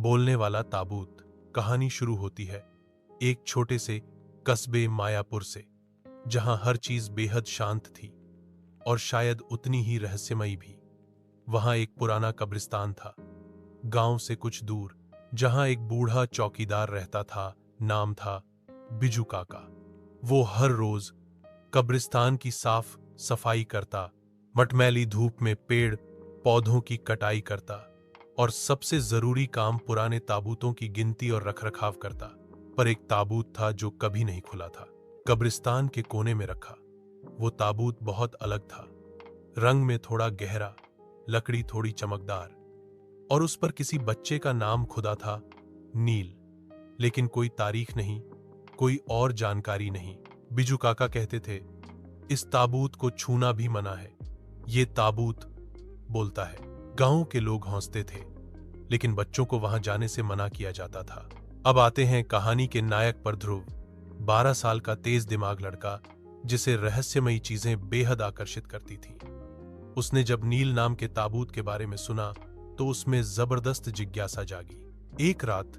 बोलने वाला ताबूत। कहानी शुरू होती है एक छोटे से कस्बे मायापुर से, जहां हर चीज बेहद शांत थी और शायद उतनी ही रहस्यमयी भी। वहां एक पुराना कब्रिस्तान था, गांव से कुछ दूर, जहां एक बूढ़ा चौकीदार रहता था। नाम था बिजू काका। वो हर रोज कब्रिस्तान की साफ सफाई करता, मटमैली धूप में पेड़ पौधों की कटाई करता और सबसे जरूरी काम पुराने ताबूतों की गिनती और रखरखाव करता। पर एक ताबूत था जो कभी नहीं खुला था, कब्रिस्तान के कोने में रखा। वो ताबूत बहुत अलग था, रंग में थोड़ा गहरा, लकड़ी थोड़ी चमकदार, और उस पर किसी बच्चे का नाम खुदा था, नील। लेकिन कोई तारीख नहीं, कोई और जानकारी नहीं। बिजू काका कहते थे, इस ताबूत को छूना भी मना है, ये ताबूत बोलता है। गांव के लोग हंसते थे, लेकिन बच्चों को वहां जाने से मना किया जाता था। अब आते हैं कहानी के नायक पर, ध्रुव। 12 साल का तेज दिमाग लड़का, जिसे रहस्यमयी चीजें बेहद आकर्षित करती थीं। उसने जब नील नाम के ताबूत के बारे में सुना तो उसमें जबरदस्त जिज्ञासा जागी। एक रात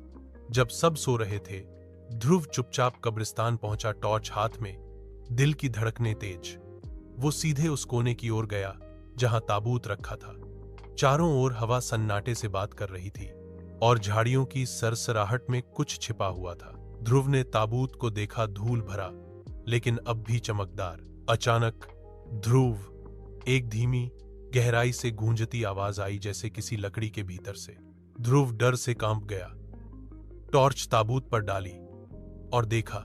जब सब सो रहे थे, ध्रुव चुपचाप कब्रिस्तान पहुंचा, टॉर्च हाथ में, दिल की धड़कनें तेज। वो सीधे उस कोने की ओर गया जहां ताबूत रखा था। चारों ओर हवा सन्नाटे से बात कर रही थी और झाड़ियों की सरसराहट में कुछ छिपा हुआ था। ध्रुव ने ताबूत को देखा, धूल भरा लेकिन अब भी चमकदार। अचानक ध्रुव, एक धीमी गहराई से गूंजती आवाज आई, जैसे किसी लकड़ी के भीतर से। ध्रुव डर से कांप गया, टॉर्च ताबूत पर डाली और देखा,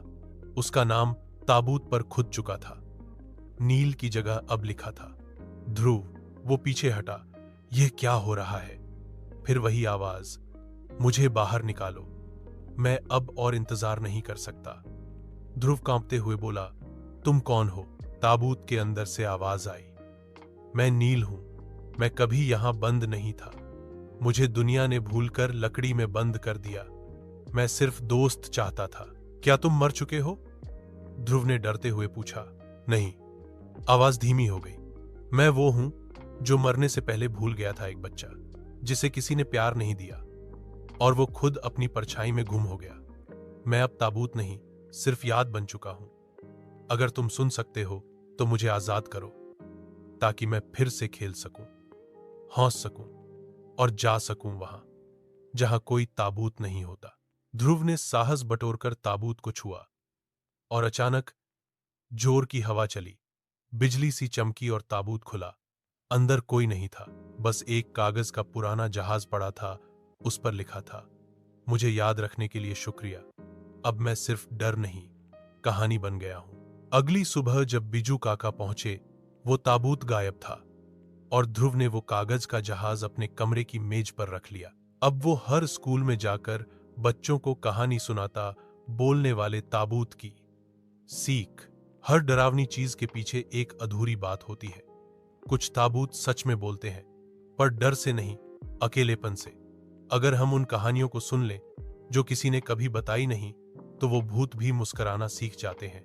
उसका नाम ताबूत पर खुद चुका था। नील की जगह अब लिखा था ध्रुव। वो पीछे हटा, यह क्या हो रहा है? फिर वही आवाज, मुझे बाहर निकालो, मैं अब और इंतजार नहीं कर सकता। ध्रुव कांपते हुए बोला, तुम कौन हो? ताबूत के अंदर से आवाज आई, मैं नील हूं, मैं कभी यहां बंद नहीं था, मुझे दुनिया ने भूलकर लकड़ी में बंद कर दिया, मैं सिर्फ दोस्त चाहता था। क्या तुम मर चुके हो? ध्रुव ने डरते हुए पूछा। नहीं, आवाज धीमी हो गई, मैं वो हूं जो मरने से पहले भूल गया था, एक बच्चा जिसे किसी ने प्यार नहीं दिया और वो खुद अपनी परछाई में गुम हो गया। मैं अब ताबूत नहीं, सिर्फ याद बन चुका हूं। अगर तुम सुन सकते हो तो मुझे आजाद करो, ताकि मैं फिर से खेल सकूं, हंस सकूं और जा सकूं वहां जहां कोई ताबूत नहीं होता। ध्रुव ने साहस बटोरकर ताबूत को छुआ और अचानक जोर की हवा चली, बिजली सी चमकी और ताबूत खुला। अंदर कोई नहीं था, बस एक कागज का पुराना जहाज पड़ा था। उस पर लिखा था, मुझे याद रखने के लिए शुक्रिया, अब मैं सिर्फ डर नहीं, कहानी बन गया हूं। अगली सुबह जब बिजू काका पहुंचे, वो ताबूत गायब था और ध्रुव ने वो कागज का जहाज अपने कमरे की मेज पर रख लिया। अब वो हर स्कूल में जाकर बच्चों को कहानी सुनाता, बोलने वाले ताबूत की सीख। हर डरावनी चीज के पीछे एक अधूरी बात होती है। कुछ ताबूत सच में बोलते हैं, पर डर से नहीं, अकेलेपन से। अगर हम उन कहानियों को सुन लें जो किसी ने कभी बताई नहीं, तो वो भूत भी मुस्कुराना सीख जाते हैं।